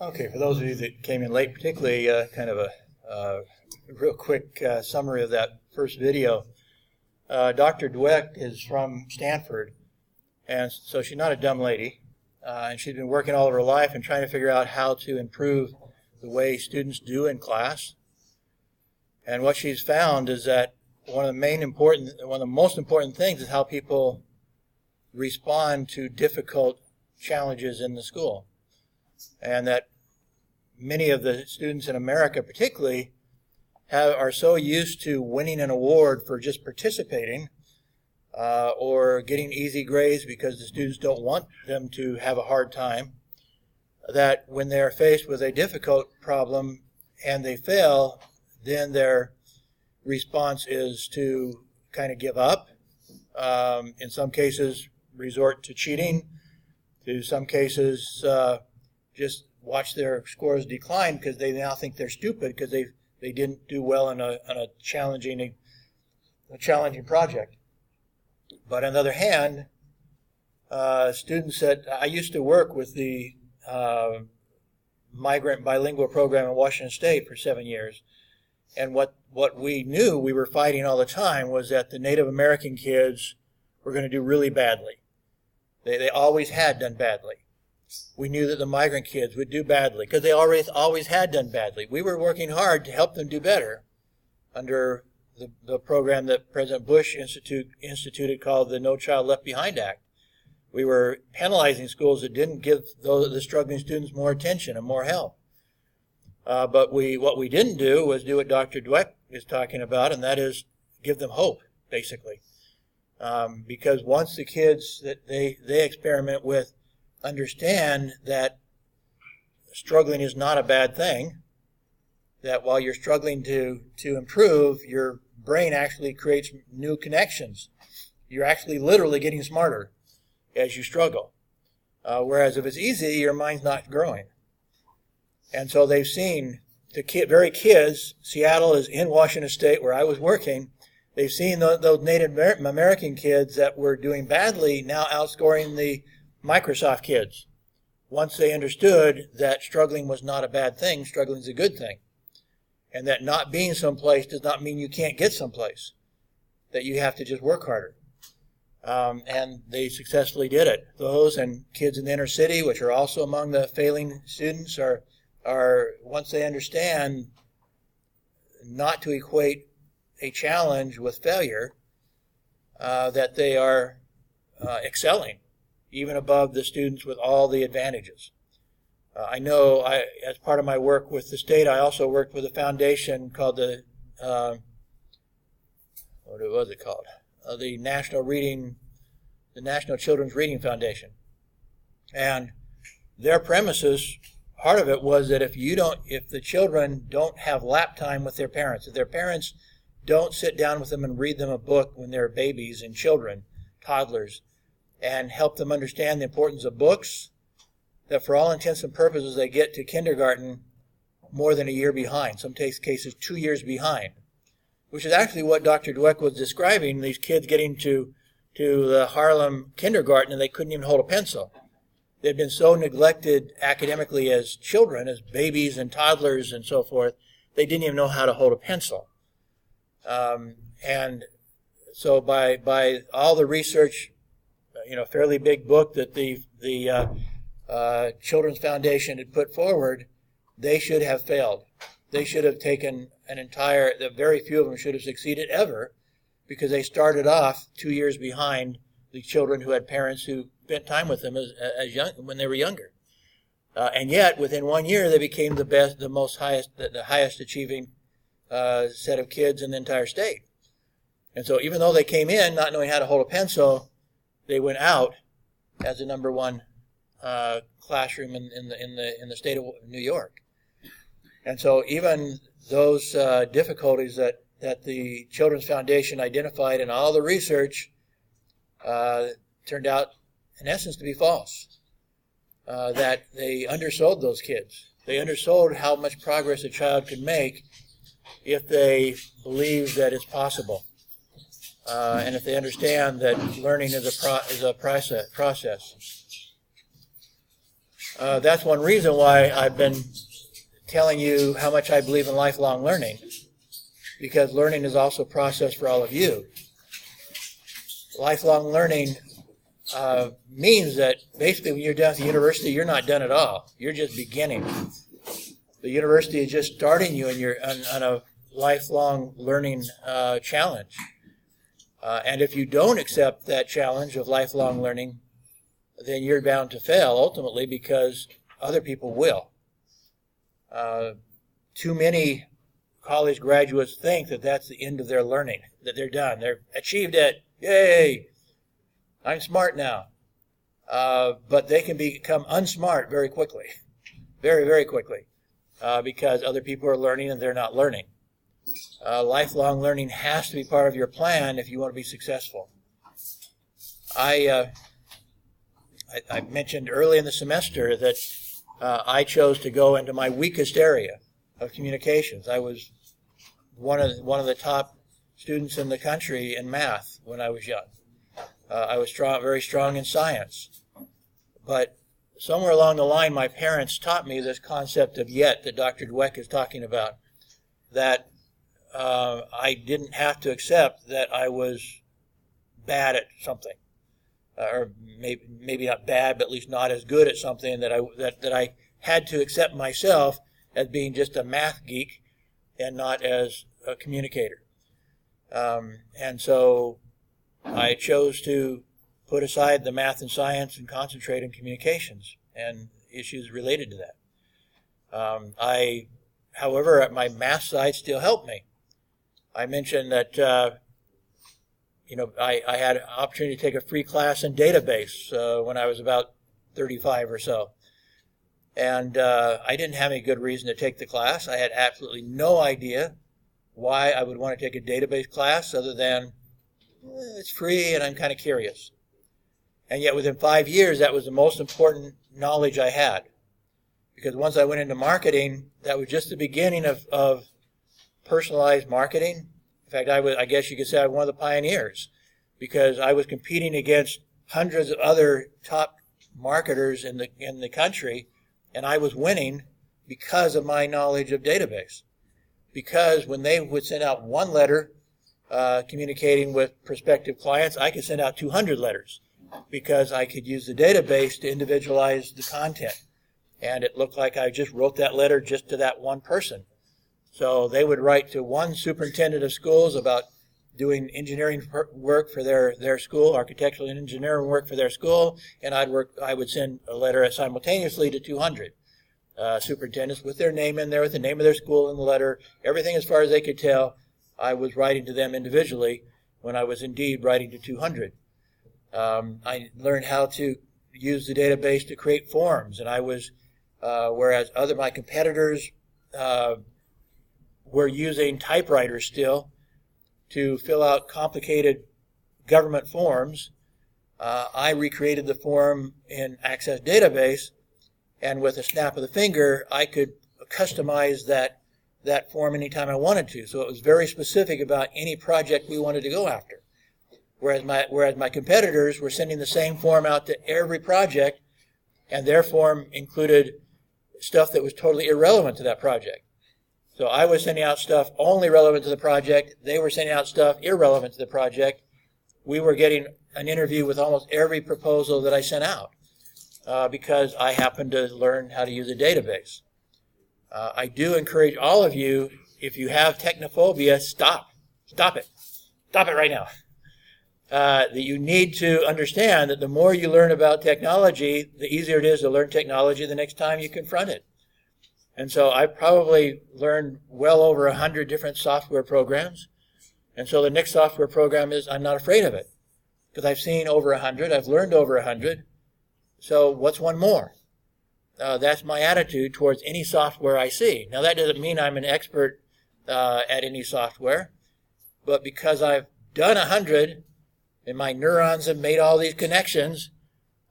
Okay, for those of you that came in late, particularly kind of a real quick summary of that first video. Dr. Dweck is from Stanford, and so she's not a dumb lady, and she's been working all of her life and trying to figure out how to improve the way students do in class. And what she's found is that one of the most important things is how people respond to difficult challenges in the school. And that many of the students in America particularly are so used to winning an award for just participating or getting easy grades because the students don't want them to have a hard time, that when they're faced with a difficult problem and they fail, then their response is to kind of give up. In some cases, resort to cheating. To some cases, just watch their scores decline because they now think they're stupid because they didn't do well on a challenging project. But on the other hand, students that I used to work with the migrant bilingual program in Washington State for 7 years, and what we knew we were fighting all the time was that the Native American kids were going to do really badly. They always had done badly. We knew that the migrant kids would do badly because they always had done badly. We were working hard to help them do better under the program that President Bush instituted called the No Child Left Behind Act. We were penalizing schools that didn't give the struggling students more attention and more help. But what we didn't do was do what Dr. Dweck is talking about, and that is give them hope, basically. Because once the kids that they experiment with understand that struggling is not a bad thing, that while you're struggling to improve, your brain actually creates new connections. You're actually literally getting smarter as you struggle. Whereas if it's easy, your mind's not growing. And so they've seen the very kids, Seattle is in Washington State where I was working, they've seen those Native American kids that were doing badly now outscoring the Microsoft kids. Once they understood that struggling was not a bad thing, struggling is a good thing. And that not being someplace does not mean you can't get someplace. That you have to just work harder. And they successfully did it. Those and kids in the inner city, which are also among the failing students, are once they understand not to equate a challenge with failure, that they are excelling, even above the students with all the advantages. I know as part of my work with the state, I also worked with a foundation called the National Children's Reading Foundation. And their premises, part of it was that if the children don't have lap time with their parents, if their parents don't sit down with them and read them a book when they're babies and children, toddlers, and help them understand the importance of books, that for all intents and purposes they get to kindergarten more than a year behind, some cases 2 years behind, which is actually what Dr. Dweck was describing, these kids getting to the Harlem kindergarten and they couldn't even hold a pencil. They'd been so neglected academically as children, as babies and toddlers and so forth, they didn't even know how to hold a pencil. And so by all the research, fairly big book that the Children's Foundation had put forward, they should have failed. They should have taken very few of them should have succeeded ever, because they started off 2 years behind the children who had parents who spent time with them as young when they were younger. And yet, within 1 year, they became the highest achieving set of kids in the entire state. And so, even though they came in not knowing how to hold a pencil, they went out as the number one classroom in the state of New York. And so, even those difficulties that the Children's Foundation identified in all the research turned out, in essence, to be false. That they undersold those kids. They undersold how much progress a child could make if they believe that it's possible. And if they understand that learning is a process. That's one reason why I've been telling you how much I believe in lifelong learning, because learning is also a process for all of you. Lifelong learning means that basically when you're done at the university, you're not done at all. You're just beginning. The university is just starting you on a lifelong learning challenge. And if you don't accept that challenge of lifelong learning, then you're bound to fail ultimately, because other people will. Too many college graduates think that that's the end of their learning, that they're done. They've achieved it. Yay! I'm smart now. But they can become unsmart very quickly. Very, very quickly. Because other people are learning and they're not learning. Lifelong learning has to be part of your plan if you want to be successful. I mentioned early in the semester that I chose to go into my weakest area of communications. I was one of the top students in the country in math when I was young. I was very strong in science. But somewhere along the line, my parents taught me this concept of yet that Dr. Dweck is talking about, that I didn't have to accept that I was bad at something. Or maybe not bad, but at least not as good at something, that I had to accept myself as being just a math geek and not as a communicator. And so I chose to put aside the math and science and concentrate on communications and issues related to that. However, my math side still helped me. I mentioned that I had an opportunity to take a free class in database when I was about 35 or so. And I didn't have any good reason to take the class. I had absolutely no idea why I would want to take a database class other than it's free and I'm kind of curious. And yet within 5 years, that was the most important knowledge I had. Because once I went into marketing, that was just the beginning of personalized marketing. In fact, I guess you could say I was one of the pioneers, because I was competing against hundreds of other top marketers in the country, and I was winning because of my knowledge of database. Because when they would send out one letter communicating with prospective clients, I could send out 200 letters because I could use the database to individualize the content. And it looked like I just wrote that letter just to that one person. So they would write to one superintendent of schools about doing engineering work for their school, architectural and engineering work for their school, and I would send a letter simultaneously to 200 superintendents with their name in there, with the name of their school in the letter, everything as far as they could tell. I was writing to them individually when I was indeed writing to 200. I learned how to use the database to create forms, and I was, whereas my competitors were using typewriters still to fill out complicated government forms, I recreated the form in Access Database, and with a snap of the finger, I could customize that form anytime I wanted to. So it was very specific about any project we wanted to go after. Whereas my competitors were sending the same form out to every project, and their form included stuff that was totally irrelevant to that project. So I was sending out stuff only relevant to the project. They were sending out stuff irrelevant to the project. We were getting an interview with almost every proposal that I sent out because I happened to learn how to use a database. I do encourage all of you, if you have technophobia, stop it. Stop it right now. That you need to understand that the more you learn about technology, the easier it is to learn technology the next time you confront it. And so I probably learned well over 100 different software programs. And so the next software program I'm not afraid of it, because I've seen over 100, I've learned over 100. So what's one more? That's my attitude towards any software I see. Now that doesn't mean I'm an expert at any software, but because I've done 100 and my neurons have made all these connections,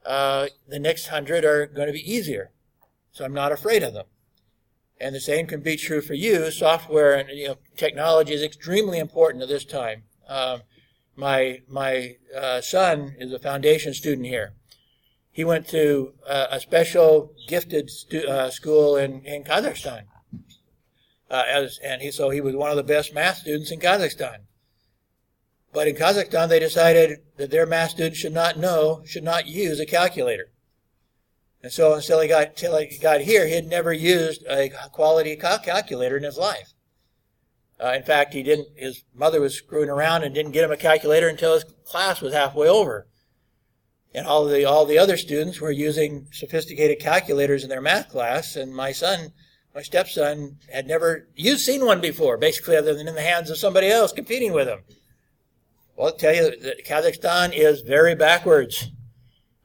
the next 100 are going to be easier. So I'm not afraid of them. And the same can be true for you. Software and technology is extremely important at this time. My son is a foundation student here. he went to a special gifted school in Kazakhstan. So he was one of the best math students in Kazakhstan. But in Kazakhstan, they decided that their math students should not use a calculator. And so until he got here, he had never used a quality calculator in his life. In fact, his mother was screwing around and didn't get him a calculator until his class was halfway over. And all the other students were using sophisticated calculators in their math class, and my stepson had never seen one before, basically other than in the hands of somebody else competing with him. Well, I'll tell you that Kazakhstan is very backwards.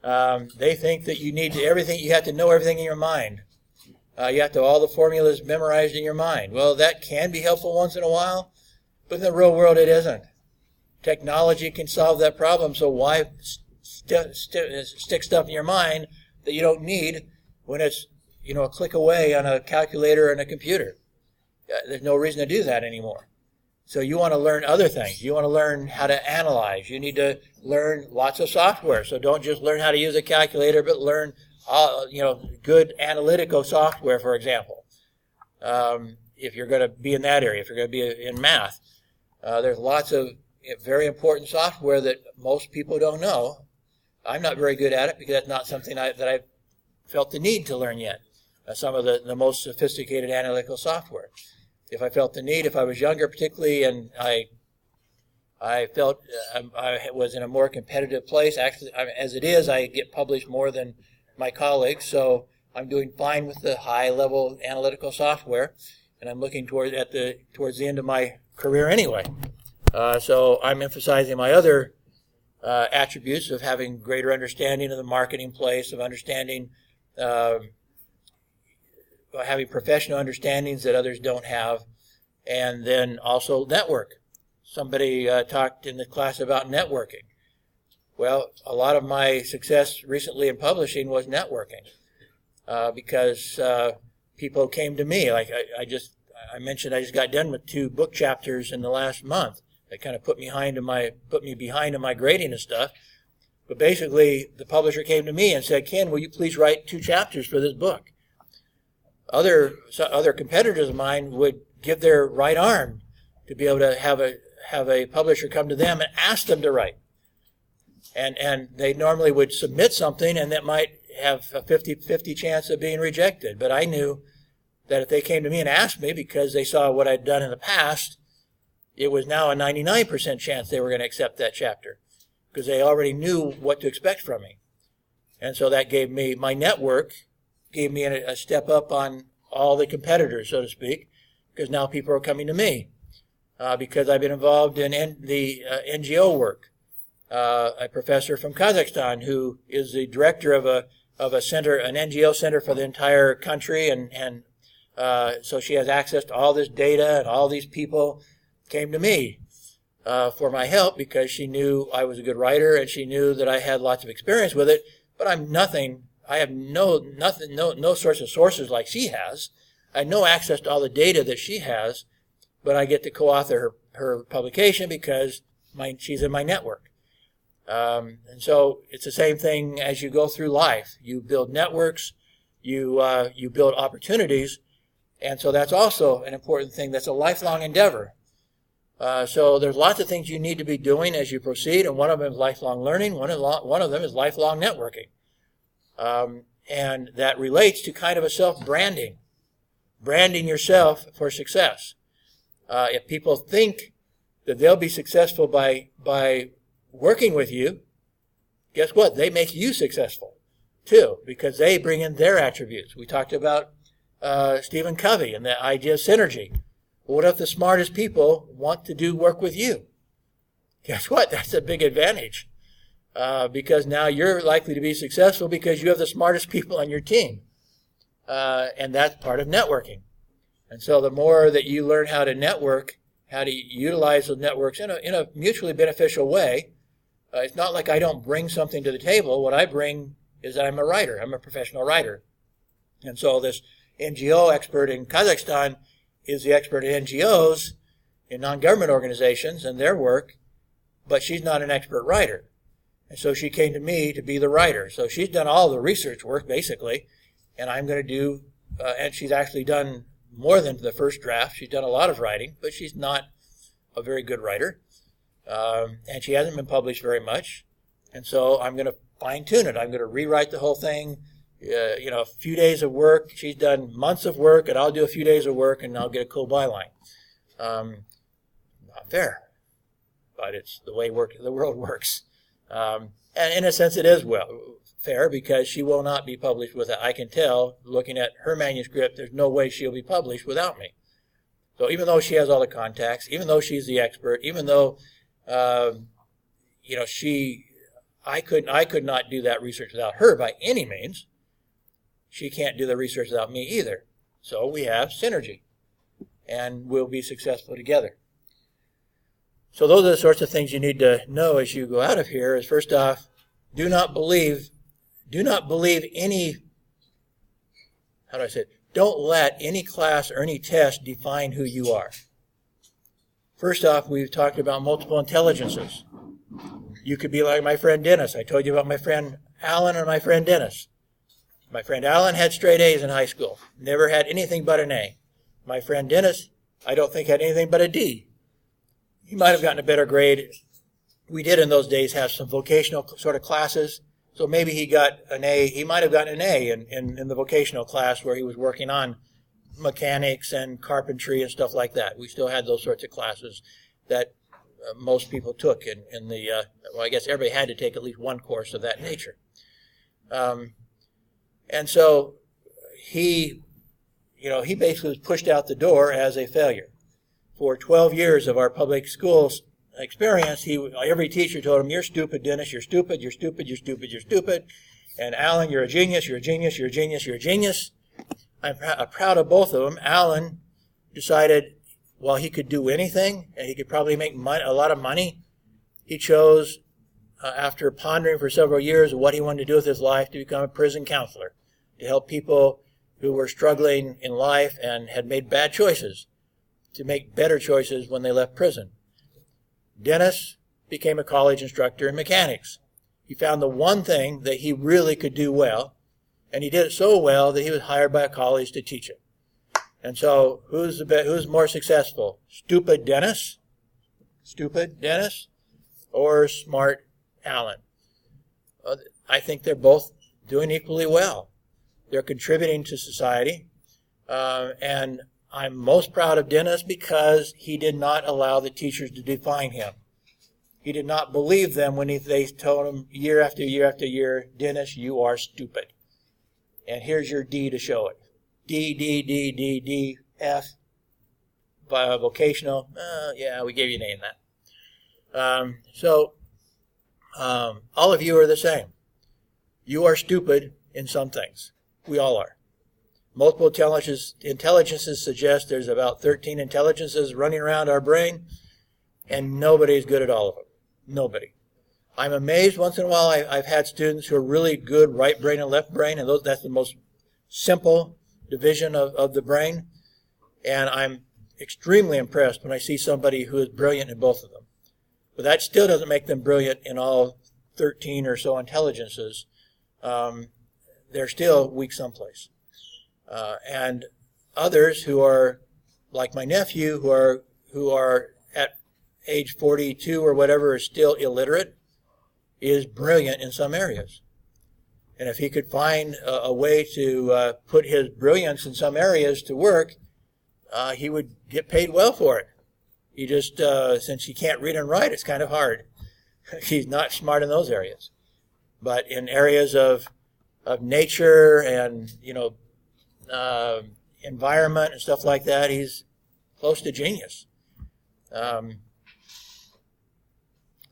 They think that you have to know everything in your mind. You have to have all the formulas memorized in your mind. Well, that can be helpful once in a while, but in the real world it isn't. Technology can solve that problem, so why stick stuff in your mind that you don't need when it's a click away on a calculator and a computer? There's no reason to do that anymore. So you want to learn other things. You want to learn how to analyze. You need to learn lots of software. So don't just learn how to use a calculator, but learn good analytical software, for example. If you're going to be in that area, if you're going to be in math, there's lots of very important software that most people don't know. I'm not very good at it because that's not something that I've felt the need to learn yet. Some of the most sophisticated analytical software. If I felt the need, if I was younger particularly, and I felt I was in a more competitive place. Actually, as it is, I get published more than my colleagues, so I'm doing fine with the high-level analytical software, and I'm looking towards the end of my career anyway. So I'm emphasizing my other attributes of having greater understanding of the marketing place, of understanding, having professional understandings that others don't have, and then also network. Somebody talked in the class about networking. Well, a lot of my success recently in publishing was networking because people came to me. Like I mentioned, I just got done with 2 book chapters in the last month. That kind of put me behind in my grading and stuff. But basically, the publisher came to me and said, "Ken, will you please write 2 chapters for this book?" Other competitors of mine would give their right arm to be able to have a publisher come to them and ask them to write. And they normally would submit something, and that might have a 50-50 chance of being rejected. But I knew that if they came to me and asked me because they saw what I'd done in the past, it was now a 99% chance they were going to accept that chapter because they already knew what to expect from me. And so that gave me, my network gave me a step up on all the competitors, so to speak, because now people are coming to me because I've been involved in the NGO work. A professor from Kazakhstan who is the director of a center, an NGO center for the entire country, and so she has access to all this data, and all these people came to me for my help because she knew I was a good writer and she knew that I had lots of experience with it. But I'm nothing. I have no sorts of sources like she has. I have no access to all the data that she has, but I get to co-author her publication because she's in my network. And so it's the same thing as you go through life. You build networks, you build opportunities, and so that's also an important thing. That's a lifelong endeavor. So there's lots of things you need to be doing as you proceed, and one of them is lifelong learning. One of them is lifelong networking. And that relates to kind of a self-branding, branding yourself for success. If people think that they'll be successful by working with you, guess what? They make you successful too, because they bring in their attributes. We talked about Stephen Covey and the idea of synergy. What if the smartest people want to do work with you? Guess what? That's a big advantage because now you're likely to be successful because you have the smartest people on your team. And that's part of networking. And so the more that you learn how to network, how to utilize those networks in a mutually beneficial way, it's not like I don't bring something to the table. What I bring is that I'm a writer. I'm a professional writer. And so this NGO expert in Kazakhstan is the expert in NGOs, in non-government organizations and their work, but she's not an expert writer. And so she came to me to be the writer. So she's done all the research work, basically, and I'm going to do, and she's actually done more than the first draft. She's done a lot of writing, but she's not a very good writer, and she hasn't been published very much. And so I'm going to fine-tune it. I'm going to rewrite the whole thing, a few days of work. She's done months of work, and I'll do a few days of work, and I'll get a cool byline. Not fair, but it's the way the world works. And in a sense, it is fair, because she will not be published without. I can tell, looking at her manuscript, there's no way she'll be published without me. So even though she has all the contacts, even though she's the expert, even though I could not do that research without her by any means, she can't do the research without me either. So we have synergy, and we'll be successful together. So those are the sorts of things you need to know as you go out of here. Is first off, do not believe any, how do I say it? Don't let any class or any test define who you are. First off, we've talked about multiple intelligences. You could be like my friend Dennis. I told you about my friend Alan and my friend Dennis. My friend Alan had straight A's in high school. Never had anything but an A. My friend Dennis, I don't think had anything but a D. He might have gotten a better grade. We did in those days have some vocational sort of classes. So maybe he got an A. He might have gotten an A in the vocational class where he was working on mechanics and carpentry and stuff like that. We still had those sorts of classes that most people took in the, I guess everybody had to take at least one course of that nature. And so he basically was pushed out the door as a failure. For 12 years of our public schools experience, every teacher told him, "You're stupid, Dennis, you're stupid, you're stupid, you're stupid, you're stupid. And Alan, you're a genius, you're a genius, you're a genius, you're a genius." I'm proud of both of them. Alan decided, while he could do anything, and he could probably make a lot of money, he chose, after pondering for several years what he wanted to do with his life, to become a prison counselor, to help people who were struggling in life and had made bad choices, to make better choices when they left prison. Dennis became a college instructor in mechanics. He found the one thing that he really could do well, and he did it so well that he was hired by a college to teach it. And so who's more successful? Stupid Dennis, or smart Alan? I think they're both doing equally well. They're contributing to society, and I'm most proud of Dennis because he did not allow the teachers to define him. He did not believe them when they told him year after year after year, "Dennis, you are stupid. And here's your D to show it. D, F, vocational. Yeah, we gave you a name that." All of you are the same. You are stupid in some things. We all are. Multiple intelligences suggest there's about 13 intelligences running around our brain, and nobody's good at all of them. Nobody. I'm amazed once in a while. I've had students who are really good right brain and left brain, and that's the most simple division of the brain. And I'm extremely impressed when I see somebody who is brilliant in both of them. But that still doesn't make them brilliant in all 13 or so intelligences. They're still weak someplace. And others who are, like my nephew, who are at age 42 or whatever, is still illiterate, is brilliant in some areas. And if he could find a way to put his brilliance in some areas to work, he would get paid well for it. He just, since he can't read and write, it's kind of hard. He's not smart in those areas. But in areas of nature and, environment and stuff like that, he's close to genius.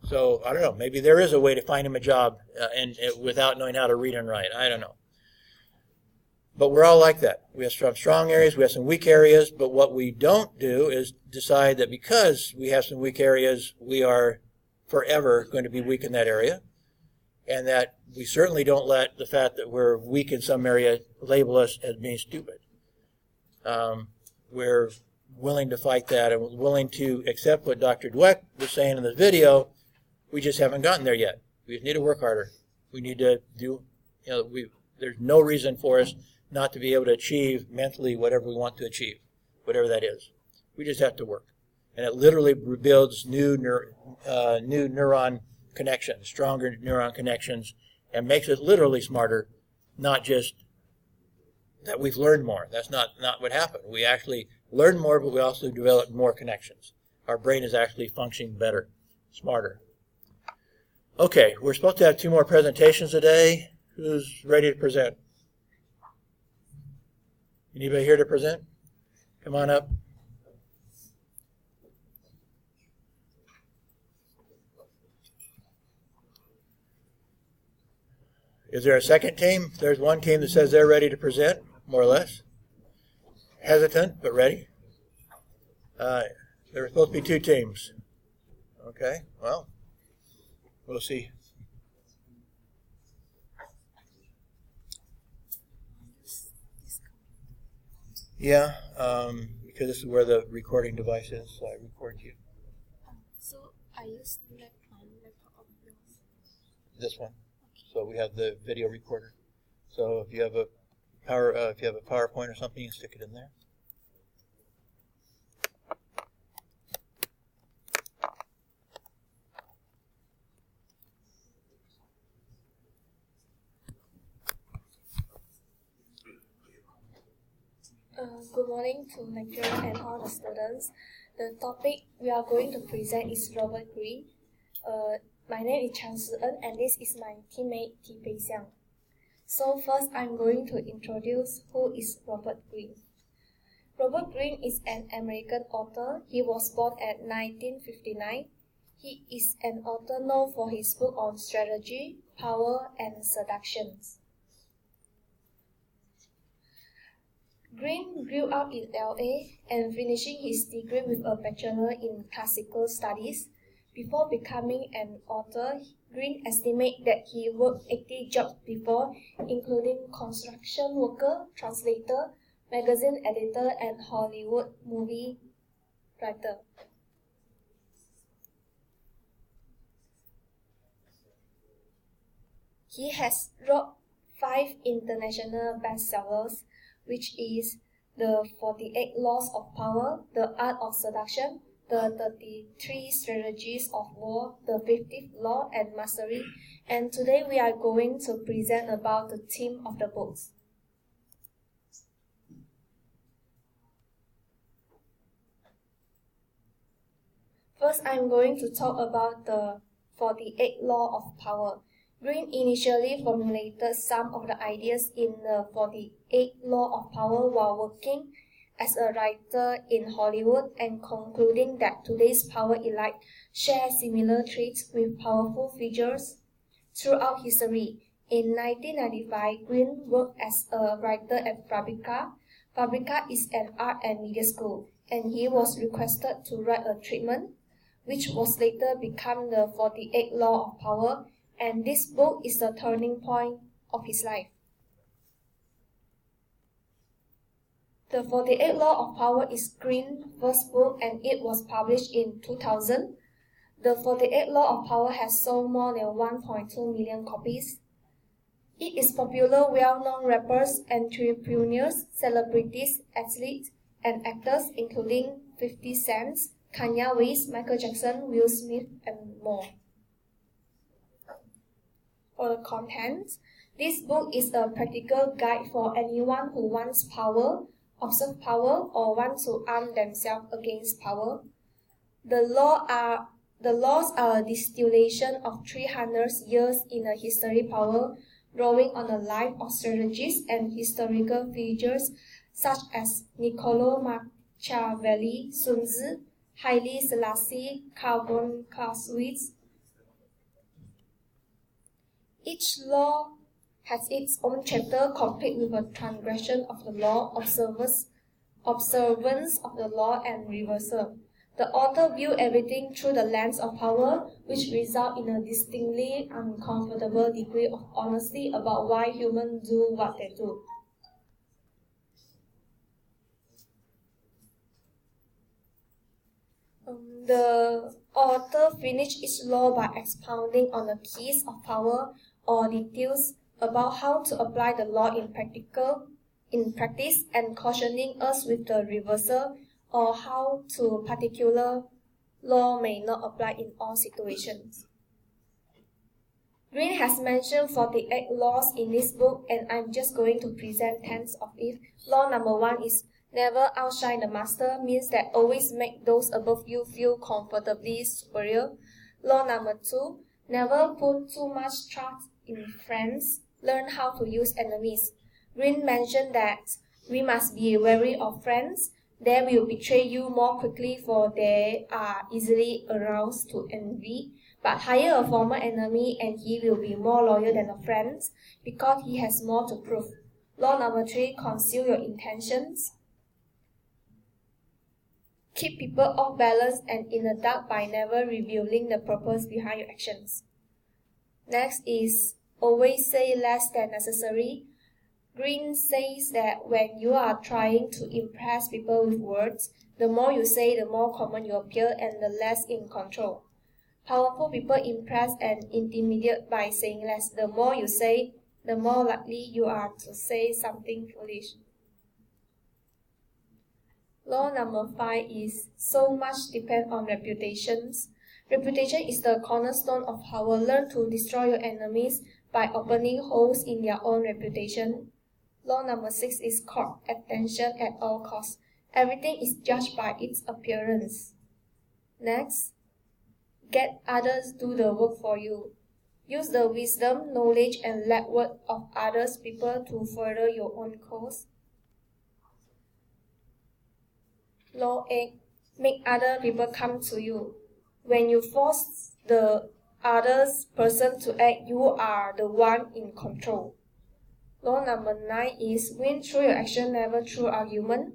So I don't know. Maybe there is a way to find him a job without knowing how to read and write. I don't know. But we're all like that. We have some strong areas, we have some weak areas, but what we don't do is decide that because we have some weak areas, we are forever going to be weak in that area, and that we certainly don't let the fact that we're weak in some area label us as being stupid. We're willing to fight that and willing to accept what Dr. Dweck was saying in this video. We just haven't gotten there yet. We just need to work harder. We need to do, there's no reason for us not to be able to achieve mentally whatever we want to achieve, whatever that is. We just have to work. And it literally builds new neuron connections, stronger neuron connections, and makes us literally smarter, not just that we've learned more. That's not what happened. We actually learn more, but we also develop more connections. Our brain is actually functioning better, smarter. Okay, we're supposed to have 2 more presentations today. Who's ready to present? Anybody here to present? Come on up. Is there a second team? There's one team that says they're ready to present, more or less. Hesitant, but ready. There were supposed to be 2 teams. Okay, well, we'll see. Yeah, because this is where the recording device is, so I record you. So I use laptop of yours. This one. So we have the video recorder. So if you have a PowerPoint or something, you can stick it in there. Good morning to lecturers and all the students. The topic we are going to present is Robert Greene. My name is Chang Si-en and this is my teammate T. Pei Xiang. So first I'm going to introduce who is Robert Greene. Robert Greene is an American author. He was born at 1959. He is an author known for his book on strategy, power, and seductions. Greene grew up in LA and finishing his degree with a bachelor in classical studies. Before becoming an author, Greene estimates that he worked 80 jobs before, including construction worker, translator, magazine editor, and Hollywood movie writer. He has wrote 5 international bestsellers, which is The 48 Laws of Power, The Art of Seduction, The 33 Strategies of War, The 50th Law, and Mastery. And today we are going to present about the theme of the books. First, I'm going to talk about the 48 Law of Power. Greene initially formulated some of the ideas in the 48 Law of Power while working as a writer in Hollywood and concluding that today's power elite share similar traits with powerful figures throughout history. In 1995, Greene worked as a writer at Fabrica. Fabrica is an art and media school, and he was requested to write a treatment, which was later become the 48 Law of Power, and this book is the turning point of his life. The 48 Law of Power is Greene's first book and it was published in 2000. The 48 Law of Power has sold more than 1.2 million copies. It is popular well-known rappers, entrepreneurs, celebrities, athletes, and actors including 50 Cent, Kanye West, Michael Jackson, Will Smith, and more. For the content, this book is a practical guide for anyone who wants power, observe power, or wants to arm themselves against power. The laws are a distillation of 300 years in a history power, drawing on the life of strategists and historical figures such as Niccolo Machiavelli, Sun Tzu, Haile Selassie, Karl von Clausewitz. Each law has its own chapter complete with a transgression of the law, observance of the law, and reversal. The author views everything through the lens of power, which results in a distinctly uncomfortable degree of honesty about why humans do what they do. The author finished each law by expounding on the keys of power or details about how to apply the law in practice and cautioning us with the reversal or how to particular law may not apply in all situations. Green has mentioned 48 laws in this book, and I'm just going to present 10 of it. Law number 1 is never outshine the master, means that always make those above you feel comfortably superior. Law number 2, never put too much trust in friends, learn how to use enemies. Green mentioned that we must be wary of friends. They will betray you more quickly, for they are easily aroused to envy. But hire a former enemy and he will be more loyal than a friend because he has more to prove. Law number 3, conceal your intentions. Keep people off balance and in the dark by never revealing the purpose behind your actions. Next is always say less than necessary. Green says that when you are trying to impress people with words, the more you say, the more common you appear and the less in control. Powerful people impress and intimidate by saying less. The more you say, the more likely you are to say something foolish. Law number 5 is so much depends on reputations. Reputation is the cornerstone of power. Learn to destroy your enemies by opening holes in their own reputation. Law number 6 is court attention at all costs. Everything is judged by its appearance. Next, get others do the work for you. Use the wisdom, knowledge, and legwork of others people to further your own cause. Law 8, make other people come to you. When you force the other person to act, you are the one in control. Law number 9 is win through your action, never through argument.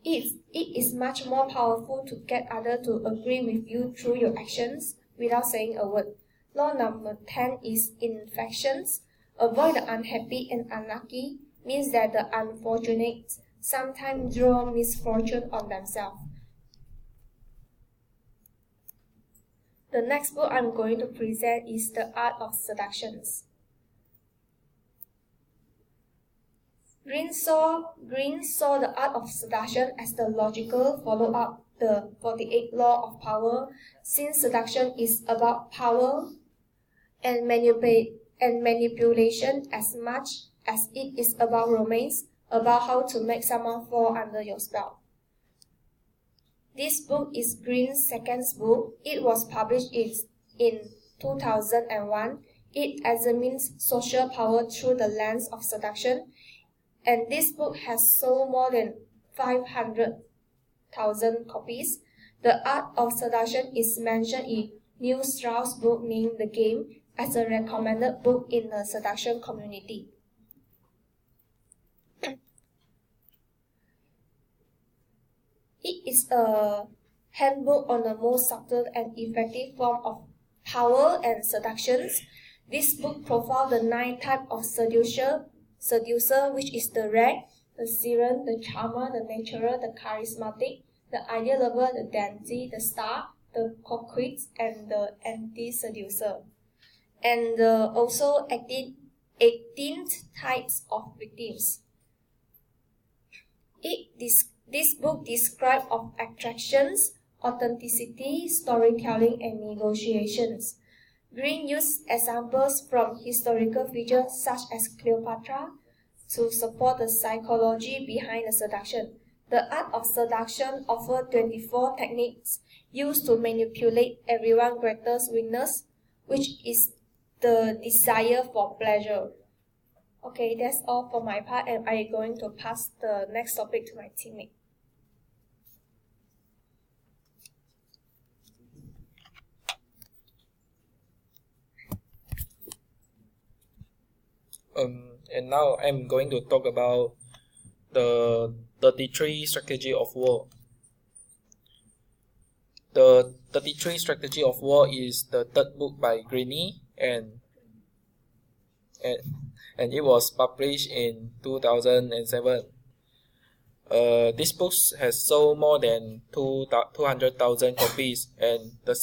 It is much more powerful to get others to agree with you through your actions without saying a word. Law number 10 is infections. Avoid the unhappy and unlucky, means that the unfortunate sometimes draw misfortune on themselves. The next book I'm going to present is The Art of Seductions. Green saw the art of seduction as the logical follow-up the 48 law of power, since seduction is about power and manipulation as much as it is about romance, about how to make someone fall under your spell. This book is Green's second book. It was published in 2001. It examines social power through the lens of seduction, and this book has sold more than 500,000 copies. The Art of Seduction is mentioned in Neil Strauss' book named The Game as a recommended book in the seduction community. It is a handbook on the most subtle and effective form of power and seductions. This book profiles the 9 types of seducer, which is the red, the siren, the charmer, the natural, the charismatic, the ideal lover, the dandy, the star, the coquette, and the anti-seducer. And also 18 types of victims. This book describes of attractions, authenticity, storytelling, and negotiations. Green used examples from historical figures such as Cleopatra to support the psychology behind the seduction. The Art of Seduction offers 24 techniques used to manipulate everyone's greatest weakness, which is the desire for pleasure. Okay, that's all for my part, and I'm going to pass the next topic to my teammate. And now I'm going to talk about the 33 Strategy of War. The 33 Strategy of War is the third book by Greeny, and it was published in 2007. This book has sold more than 200,000 copies, and the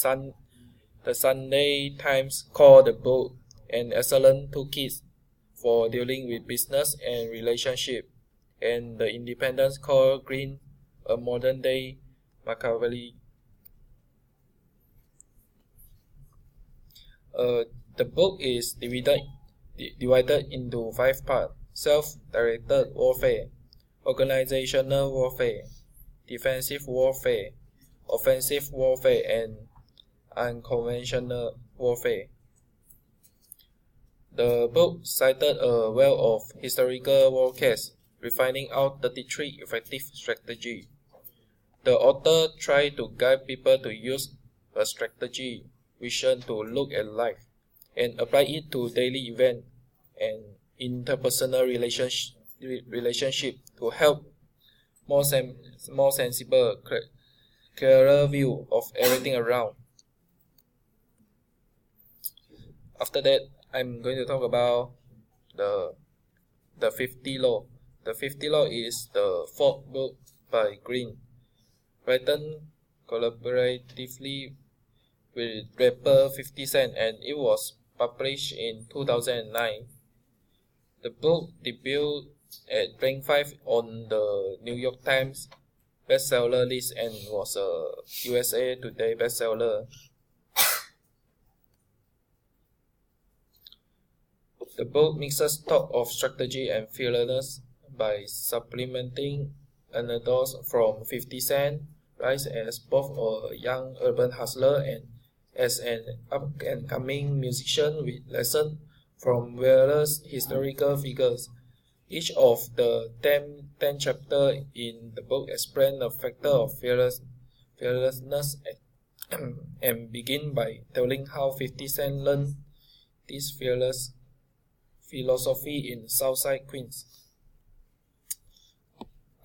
Sunday Times called the book an excellent toolkit for dealing with business and relationship, and the Independent called Green a modern-day Machiavelli. The book is divided into 5 parts: self-directed warfare, organizational warfare, defensive warfare, offensive warfare, and unconventional warfare. The book cited a wealth of historical war cases, refining out 33 effective strategies. The author tried to guide people to use a strategy vision to look at life and apply it to daily events and interpersonal relationship to help more sensible, clearer view of everything around. After that, I'm going to talk about the 50 Law. The 50 Law is the 4th book by Green, written collaboratively with rapper 50 Cent, and it was published in 2009. The book debuted at rank 5 on the New York Times bestseller list and was a USA Today bestseller. The book mixes talk of strategy and fearlessness by supplementing anecdotes from 50 Cent rise as both a young urban hustler and as an up-and-coming musician with lessons from various historical figures. Each of the 10 chapters in the book explain the factor of fearlessness and begin by telling how 50 Cent learned this fearless philosophy in Southside Queens.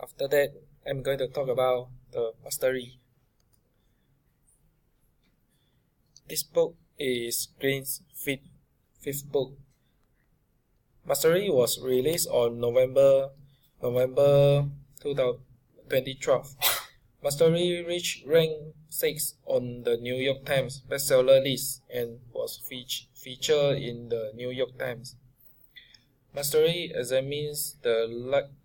After that, I'm going to talk about the mastery. This book is Green's fifth book. Mastery was released on November 2012. Mastery reached rank 6 on the New York Times bestseller list and was featured in the New York Times. Mastery examines the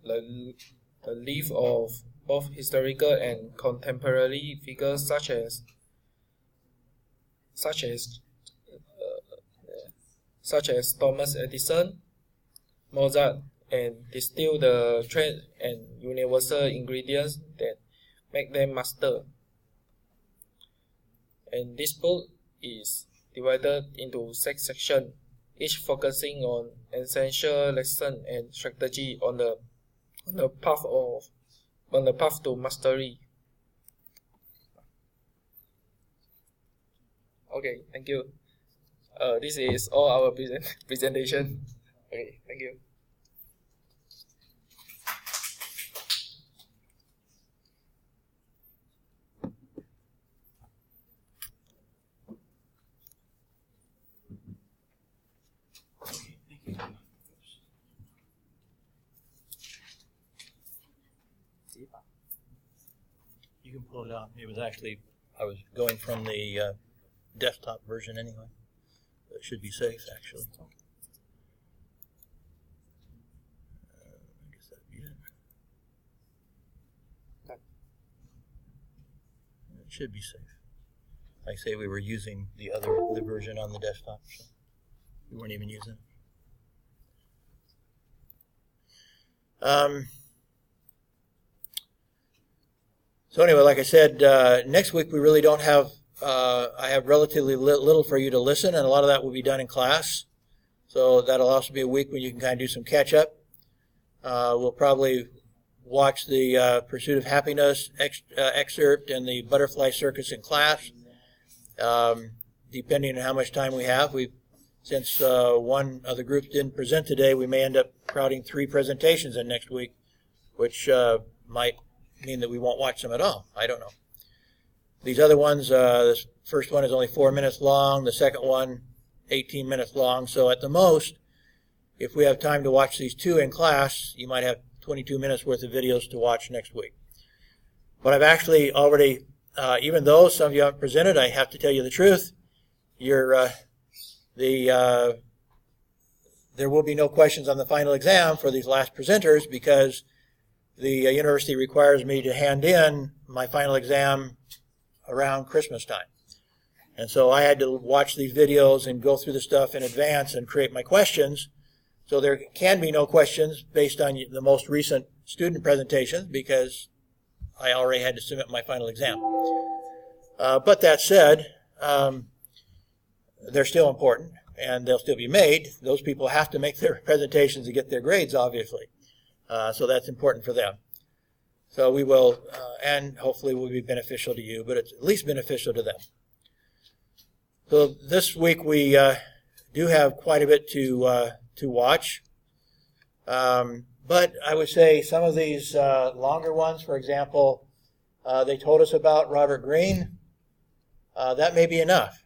life of both historical and contemporary figures such as Thomas Edison, Mozart, and distill the traits and universal ingredients that make them master. And this book is divided into 6 sections, each focusing on essential lesson and strategy on the path to mastery. Okay, thank you. This is all our presentation. Okay, thank you. You can pull it out. It was actually, I was going from the desktop version anyway. It should be safe, actually. I guess that'd be it. It should be safe. Like I say, we were using the version on the desktop, so we weren't even using it. So anyway, like I said, next week we really don't have, I have relatively little for you to listen, and a lot of that will be done in class. So that'll also be a week when you can kind of do some catch up. We'll probably watch the Pursuit of Happiness excerpt and the Butterfly Circus in class. Depending on how much time we have, since one of the groups didn't present today, we may end up crowding 3 presentations in next week, which might mean that we won't watch them at all. I don't know. These other ones, the first one is only 4 minutes long, the second one 18 minutes long. So at the most, if we have time to watch these 2 in class, you might have 22 minutes worth of videos to watch next week. But I've actually already, even though some of you haven't presented, I have to tell you the truth. There will be no questions on the final exam for these last presenters because the university requires me to hand in my final exam around Christmas time. And so I had to watch these videos and go through the stuff in advance and create my questions. So there can be no questions based on the most recent student presentations because I already had to submit my final exam. But that said, they're still important and they'll still be made. Those people have to make their presentations to get their grades, obviously. So that's important for them. So we will, and hopefully will be beneficial to you, but it's at least beneficial to them. So this week we do have quite a bit to watch. But I would say some of these longer ones, for example, they told us about Robert Greene. That may be enough.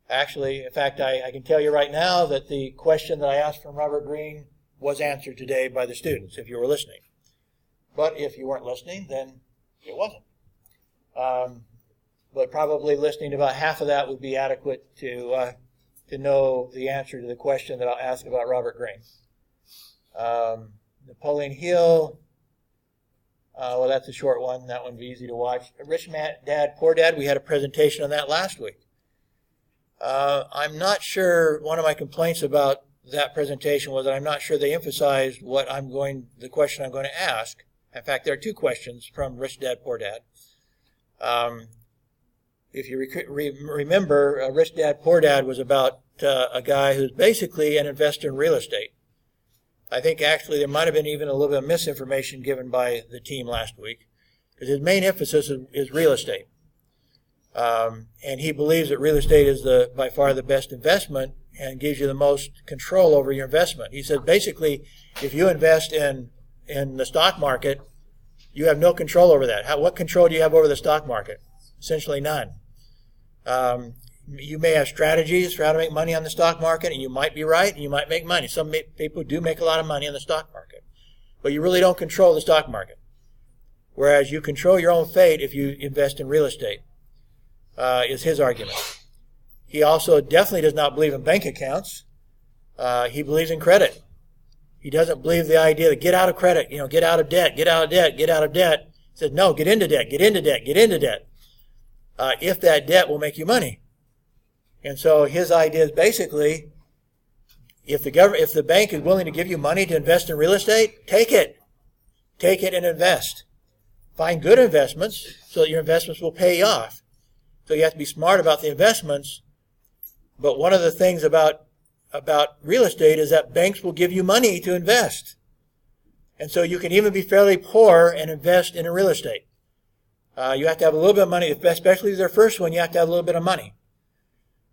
Actually, in fact, I can tell you right now that the question that I asked from Robert Greene was answered today by the students, if you were listening. But if you weren't listening, then it wasn't. But probably listening to about half of that would be adequate to know the answer to the question that I'll ask about Robert Greene. Napoleon Hill, well, that's a short one. That one would be easy to watch. Rich Dad, Poor Dad, we had a presentation on that last week. I'm not sure, one of my complaints about that presentation was that I'm not sure they emphasized the question I'm going to ask. In fact, there are two questions from Rich Dad, Poor Dad. If you remember, Rich Dad, Poor Dad was about a guy who's basically an investor in real estate. I think actually there might have been even a little bit of misinformation given by the team last week, because his main emphasis is real estate. And he believes that real estate is by far the best investment and gives you the most control over your investment. He said basically if you invest in the stock market, you have no control over that. What control do you have over the stock market? Essentially none. You may have strategies for how to make money on the stock market, and you might be right, and you might make money. Some people do make a lot of money on the stock market, but you really don't control the stock market. Whereas you control your own fate if you invest in real estate, is his argument. He also definitely does not believe in bank accounts. He believes in credit. He doesn't believe the idea that get out of credit, get out of debt, get out of debt, get out of debt. He says, no, get into debt, get into debt, get into debt. If that debt will make you money. And so his idea is basically, if the bank is willing to give you money to invest in real estate, take it. Take it and invest. Find good investments so that your investments will pay you off. So you have to be smart about the investments. But one of the things about real estate is that banks will give you money to invest. And so you can even be fairly poor and invest in a real estate. You have to have a little bit of money, especially their first one, you have to have a little bit of money.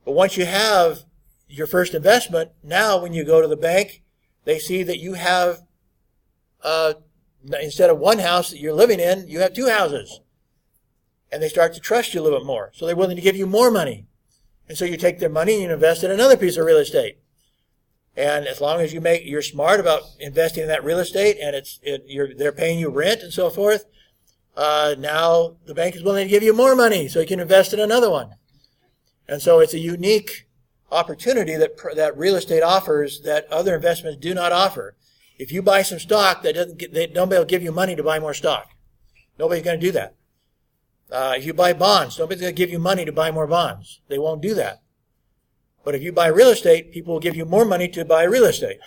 But once you have your first investment, now when you go to the bank, they see that you have, instead of one house that you're living in, you have two houses. And they start to trust you a little bit more. So they're willing to give you more money. And so you take their money and you invest in another piece of real estate. And as long as you're smart about investing in that real estate and they're paying you rent and so forth, now the bank is willing to give you more money so you can invest in another one. And so it's a unique opportunity that real estate offers that other investments do not offer. If you buy some stock, nobody will give you money to buy more stock. Nobody's going to do that. If you buy bonds, nobody's going to give you money to buy more bonds. They won't do that. But if you buy real estate, people will give you more money to buy real estate.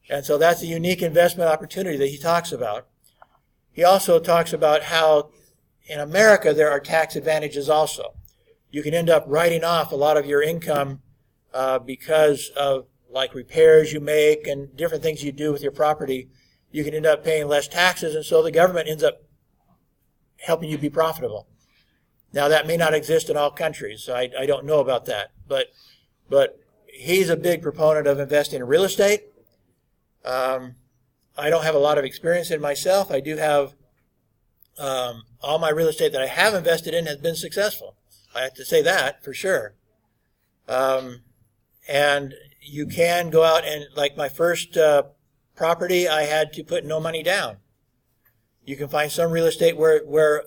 And so that's a unique investment opportunity that he talks about. He also talks about how in America there are tax advantages also. You can end up writing off a lot of your income because of like repairs you make and different things you do with your property. You can end up paying less taxes, and so the government ends up helping you be profitable. Now that may not exist in all countries, so I don't know about that. But he's a big proponent of investing in real estate. I don't have a lot of experience in myself. I do have all my real estate that I have invested in has been successful. I have to say that for sure. And you can go out and, like my first property, I had to put no money down. You can find some real estate where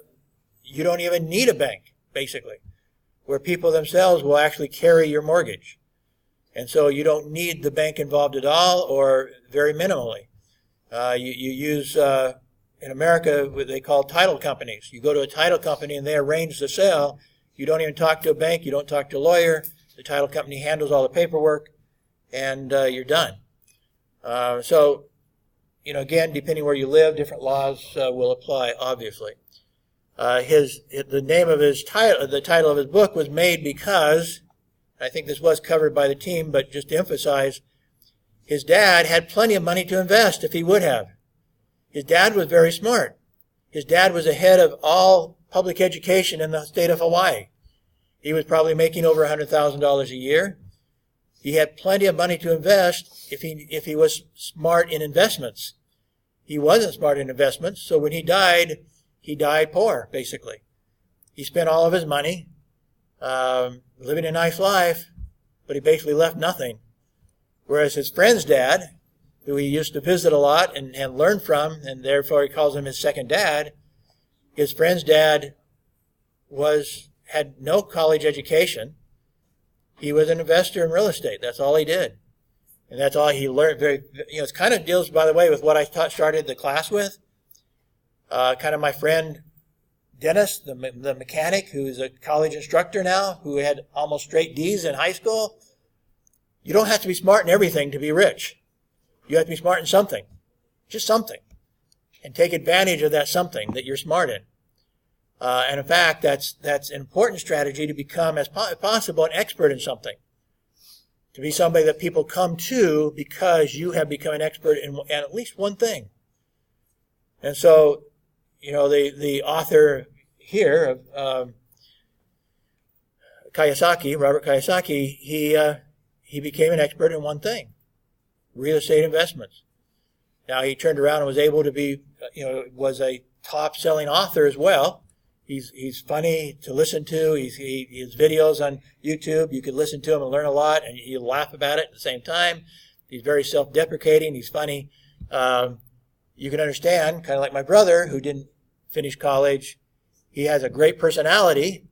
you don't even need a bank, basically, where people themselves will actually carry your mortgage. And so you don't need the bank involved at all, or very minimally. You use, in America, what they call title companies. You go to a title company and they arrange the sale. You don't even talk to a bank. You don't talk to a lawyer. The title company handles all the paperwork, and you're done. So, again, depending where you live, different laws will apply, obviously. The name of the title of his book was made because, I think this was covered by the team, but just to emphasize, his dad had plenty of money to invest if he would have. His dad was very smart. His dad was the head of all public education in the state of Hawaii. He was probably making over $100,000 a year. He had plenty of money to invest if he was smart in investments. He wasn't smart in investments, so when he died poor, basically. He spent all of his money, living a nice life, but he basically left nothing. Whereas his friend's dad, who he used to visit a lot and learn from, and therefore he calls him his second dad, his friend's dad had no college education. He was an investor in real estate. That's all he did. And that's all he learned. It kind of deals, by the way, with what I started the class with. Kind of my friend Dennis, the mechanic, who's a college instructor now, who had almost straight D's in high school. You don't have to be smart in everything to be rich. You have to be smart in something. Just something. And take advantage of that something that you're smart in. And in fact, that's an important strategy to become, as possible, an expert in something. To be somebody that people come to because you have become an expert in at least one thing. And so, the author here of Kiyosaki, Robert Kiyosaki, he became an expert in one thing: real estate investments. Now he turned around and was able to be, was a top-selling author as well. He's funny to listen to. His videos on YouTube, you could listen to him and learn a lot, and you laugh about it at the same time. He's very self-deprecating. He's funny. You can understand, kind of like my brother, who didn't finish college. He has a great personality,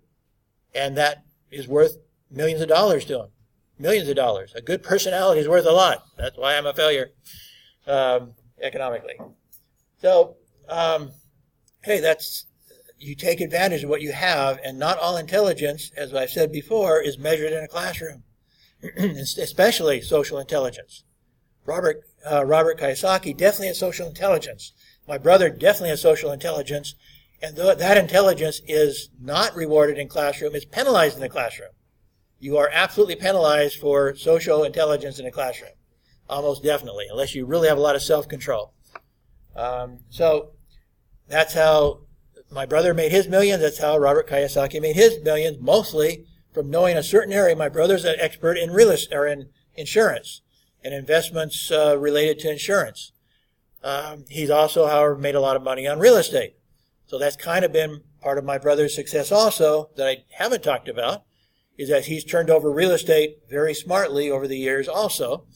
and that is worth millions of dollars to him. Millions of dollars. A good personality is worth a lot. That's why I'm a failure economically. So, you take advantage of what you have, and not all intelligence, as I've said before, is measured in a classroom, especially social intelligence. Robert Kiyosaki definitely has social intelligence. My brother definitely has social intelligence, and that intelligence is not rewarded in classroom, it's penalized in the classroom. You are absolutely penalized for social intelligence in a classroom, almost definitely, unless you really have a lot of self-control. So that's how my brother made his millions. That's how Robert Kiyosaki made his millions, mostly from knowing a certain area. My brother's an expert in in insurance and investments related to insurance. He's also, however, made a lot of money on real estate. So that's kind of been part of my brother's success also that I haven't talked about, is that he's turned over real estate very smartly over the years also.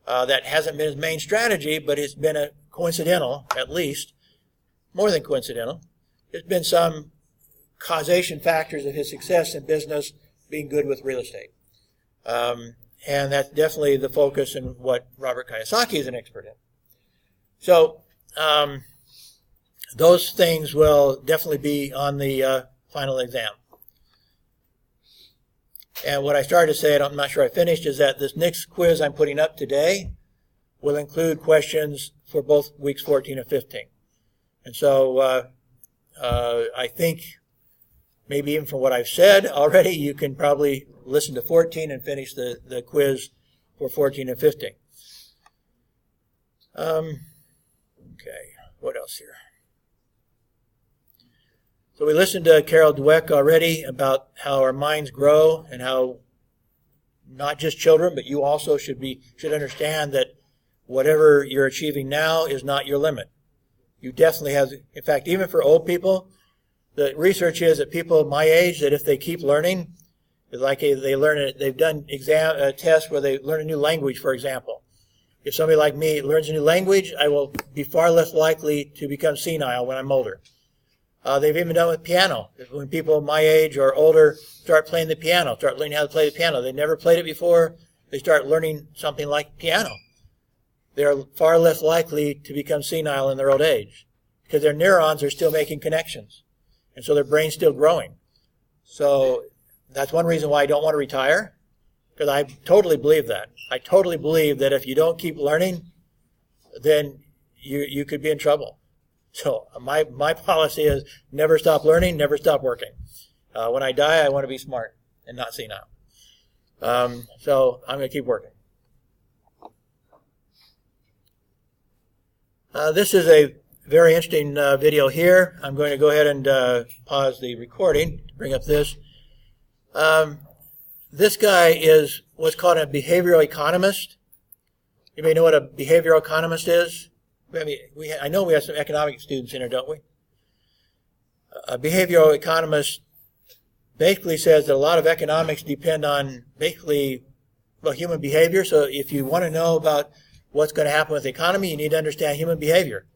That hasn't been his main strategy, but it's been a coincidental, at least, more than coincidental. There's been some causation factors of his success in business being good with real estate. And that's definitely the focus in what Robert Kiyosaki is an expert in. So those things will definitely be on the final exam. And what I started to say, and I'm not sure I finished, is that this next quiz I'm putting up today will include questions for both weeks 14 and 15. And so I think maybe even from what I've said already, you can probably listen to 14 and finish the quiz for 14 and 15. Okay, what else here? So we listened to Carol Dweck already about how our minds grow and how not just children, but you also should understand that whatever you're achieving now is not your limit. You definitely have, in fact, even for old people, the research is that people my age, that if they keep learning, like they've done tests where they learn a new language, for example. If somebody like me learns a new language, I will be far less likely to become senile when I'm older. They've even done with piano. When people my age or older start playing the piano, start learning how to play the piano, they never played it before, they start learning something like piano. They're far less likely to become senile in their old age because their neurons are still making connections. And so their brain's still growing. So that's one reason why I don't want to retire, because I totally believe that. I totally believe that if you don't keep learning, then you could be in trouble. So my policy is never stop learning, never stop working. When I die, I want to be smart and not senile. So I'm going to keep working. This is a very interesting video here. I'm going to go ahead and pause the recording to bring up this. This guy is what's called a behavioral economist. You may know what a behavioral economist is. I mean, I know we have some economic students in here, don't we? A behavioral economist basically says that a lot of economics depend on basically, well, human behavior. So if you want to know about what's going to happen with the economy, you need to understand human behavior.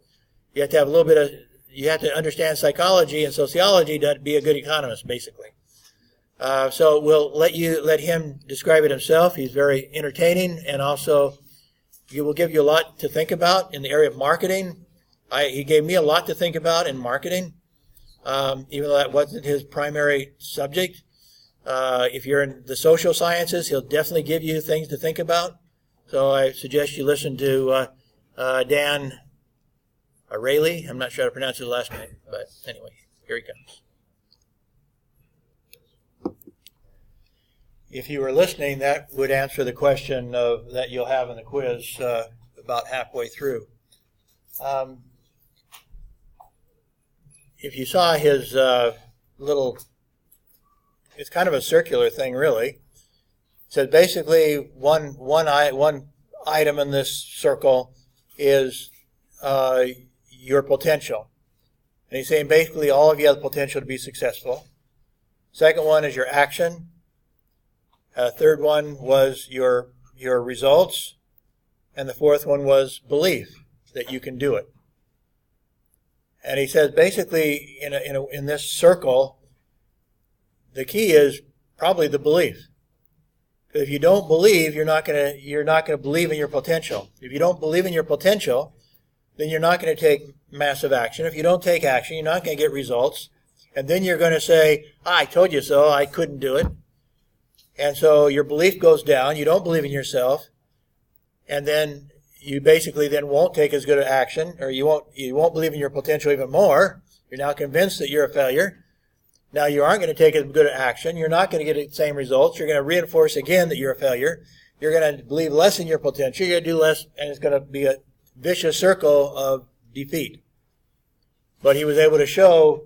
You have to have a little bit of, you have to understand psychology and sociology to be a good economist, basically. So we'll let him describe it himself. He's very entertaining, and also he will give you a lot to think about in the area of marketing. He gave me a lot to think about in marketing, even though that wasn't his primary subject. If you're in the social sciences, he'll definitely give you things to think about. So I suggest you listen to Dan Rayleigh. I'm not sure how to pronounce his last name, but anyway, here he comes. If you were listening, that would answer the question that you'll have in the quiz about halfway through. If you saw his little, it's kind of a circular thing, really. It says basically one item in this circle is your potential. And he's saying basically all of you have the potential to be successful. Second one is your action. Third one was your results, and the fourth one was belief that you can do it. And he says basically in this circle, the key is probably the belief. If you don't believe, you're not going to believe in your potential. If you don't believe in your potential, then you're not going to take massive action. If you don't take action, you're not going to get results, and then you're going to say, "I told you so. I couldn't do it." And so your belief goes down, you don't believe in yourself, and then you basically then won't take as good an action, or you won't believe in your potential even more. You're now convinced that you're a failure. Now you aren't going to take as good an action, you're not going to get the same results, you're going to reinforce again that you're a failure, you're going to believe less in your potential, you're going to do less, and it's going to be a vicious circle of defeat. But he was able to show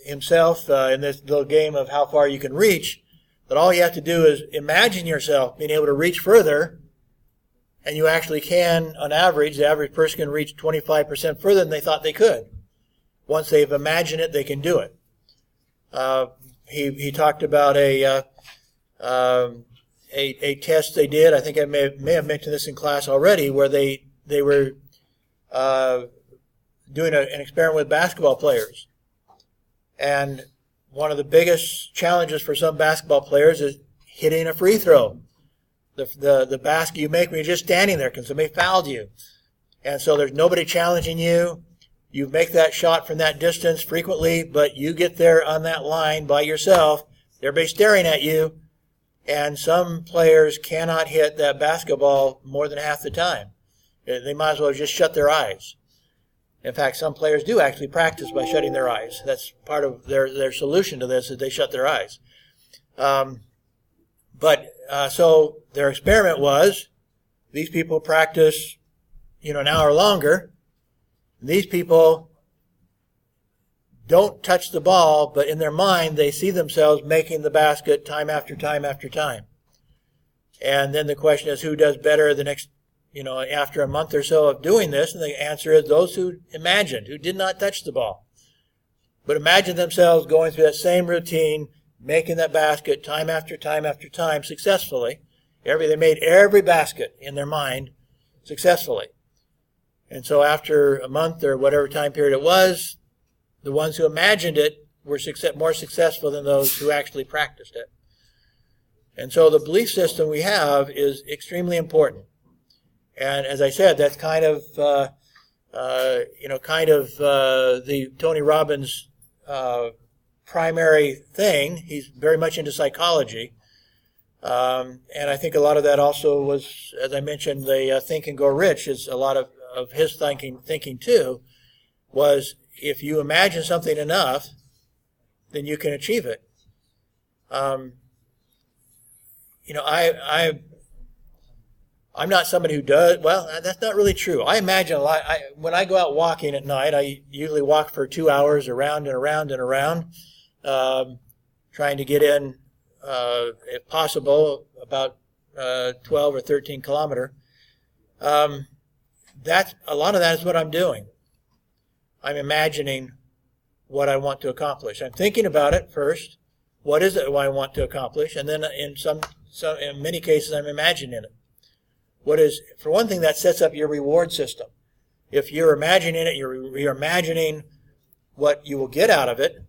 himself in this little game of how far you can reach, that all you have to do is imagine yourself being able to reach further, and you actually can, on average, the average person can reach 25% further than they thought they could. Once they've imagined it, they can do it. He talked about a test they did. I think I may have mentioned this in class already, where they were doing an experiment with basketball players. And one of the biggest challenges for some basketball players is hitting a free throw. The basket you make when you're just standing there because somebody fouled you. And so there's nobody challenging you. You make that shot from that distance frequently, but you get there on that line by yourself. Everybody's staring at you. And some players cannot hit that basketball more than half the time. They might as well just shut their eyes. In fact, some players do actually practice by shutting their eyes. That's part of their solution to this, is they shut their eyes. So their experiment was, these people practice, an hour longer. These people don't touch the ball, but in their mind, they see themselves making the basket time after time after time. And then the question is, who does better the next, after a month or so of doing this? And the answer is those who imagined, who did not touch the ball, but imagined themselves going through that same routine, making that basket time after time after time successfully. They made every basket in their mind successfully. And so after a month or whatever time period it was, the ones who imagined it were more successful than those who actually practiced it. And so the belief system we have is extremely important. And as I said, that's kind of the Tony Robbins' primary thing. He's very much into psychology. And I think a lot of that also was, as I mentioned, the Think and Grow Rich is a lot of his thinking too, was if you imagine something enough, then you can achieve it. I'm not somebody who does, well, that's not really true. I imagine a lot. When I go out walking at night, I usually walk for 2 hours around and around and around, trying to get in, if possible, about 12 or 13 kilometer. A lot of that is what I'm doing. I'm imagining what I want to accomplish. I'm thinking about it first. What is it I want to accomplish? And then in many cases, I'm imagining it. For one thing, that sets up your reward system. If you're imagining it, you're imagining what you will get out of it.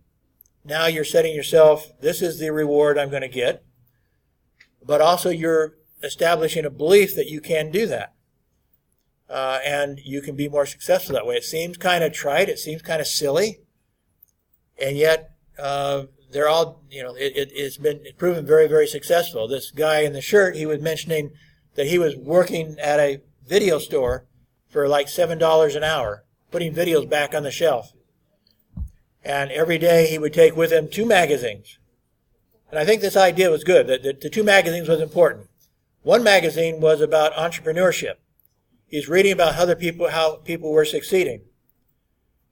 Now you're setting yourself, this is the reward I'm going to get. But also you're establishing a belief that you can do that. And you can be more successful that way. It seems kind of trite. It seems kind of silly. And yet, they're all, it's been proven very, very successful. This guy in the shirt, he was mentioning that he was working at a video store for like $7 an hour, putting videos back on the shelf. And every day he would take with him 2 magazines. And I think this idea was good, that the 2 magazines was important. One magazine was about entrepreneurship. He's reading about how people were succeeding.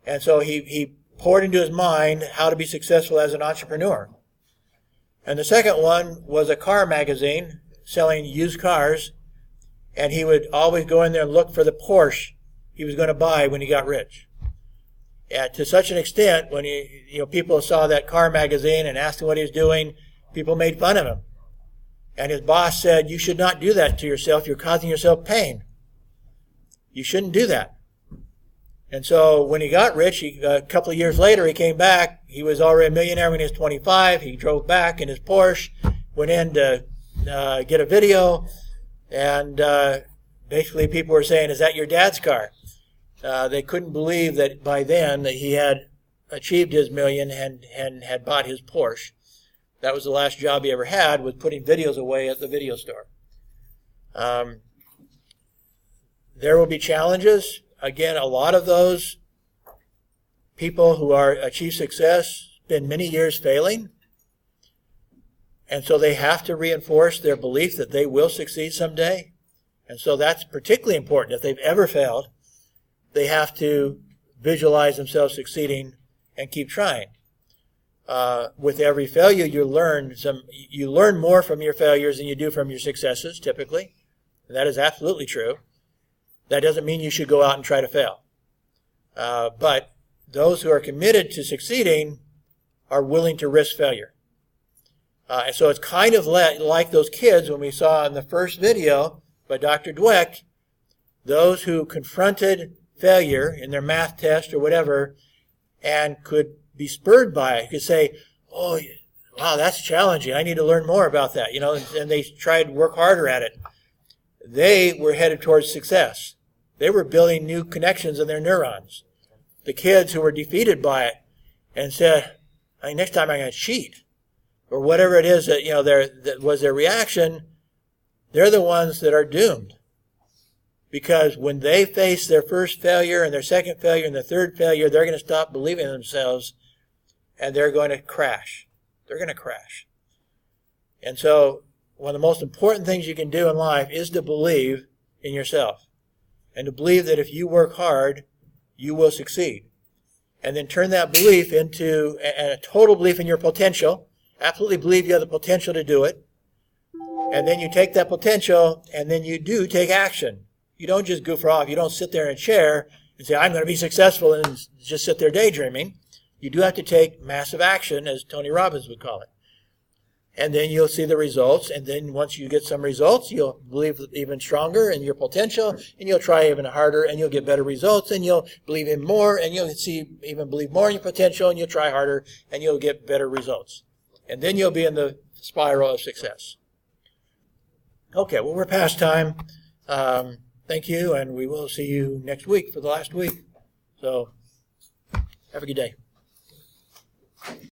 And so he poured into his mind how to be successful as an entrepreneur. And the second one was a car magazine selling used cars, and he would always go in there and look for the Porsche he was going to buy when he got rich. And to such an extent, when people saw that car magazine and asked him what he was doing, people made fun of him. And his boss said, "You should not do that to yourself. You're causing yourself pain. You shouldn't do that." And so when he got rich, a couple of years later, he came back. He was already a millionaire when he was 25. He drove back in his Porsche, went in to get a video, and basically people were saying, "Is that your dad's car?" They couldn't believe that by then that he had achieved his million and had bought his Porsche. That was the last job he ever had, was putting videos away at the video store. There will be challenges. Again, a lot of those people who achieve success spend many years failing. And so they have to reinforce their belief that they will succeed someday. And so that's particularly important. If they've ever failed, they have to visualize themselves succeeding and keep trying. With every failure, you learn more from your failures than you do from your successes, typically. And that is absolutely true. That doesn't mean you should go out and try to fail. But those who are committed to succeeding are willing to risk failure. And so it's kind of like those kids when we saw in the first video by Dr. Dweck, those who confronted failure in their math test or whatever and could be spurred by it, could say, "Oh, wow, that's challenging. I need to learn more about that." And they tried to work harder at it. They were headed towards success. They were building new connections in their neurons. The kids who were defeated by it and said, "Next time I'm going to cheat," or whatever it is that was their reaction, they're the ones that are doomed. Because when they face their first failure and their second failure and their third failure, they're going to stop believing in themselves and they're going to crash. They're going to crash. And so one of the most important things you can do in life is to believe in yourself and to believe that if you work hard, you will succeed. And then turn that belief into a total belief in your potential. Absolutely believe you have the potential to do it. And then you take that potential and then you do take action. You don't just goof off. You don't sit there in a chair and say, "I'm going to be successful," and just sit there daydreaming. You do have to take massive action, as Tony Robbins would call it. and then you'll see the results. And then once you get some results, you'll believe even stronger in your potential, and you'll try even harder, and you'll get better results, and you'll believe in more, and you'll believe more in your potential, and you'll try harder, and you'll get better results. And then you'll be in the spiral of success. Okay, well, we're past time. Thank you, and we will see you next week for the last week. So have a good day.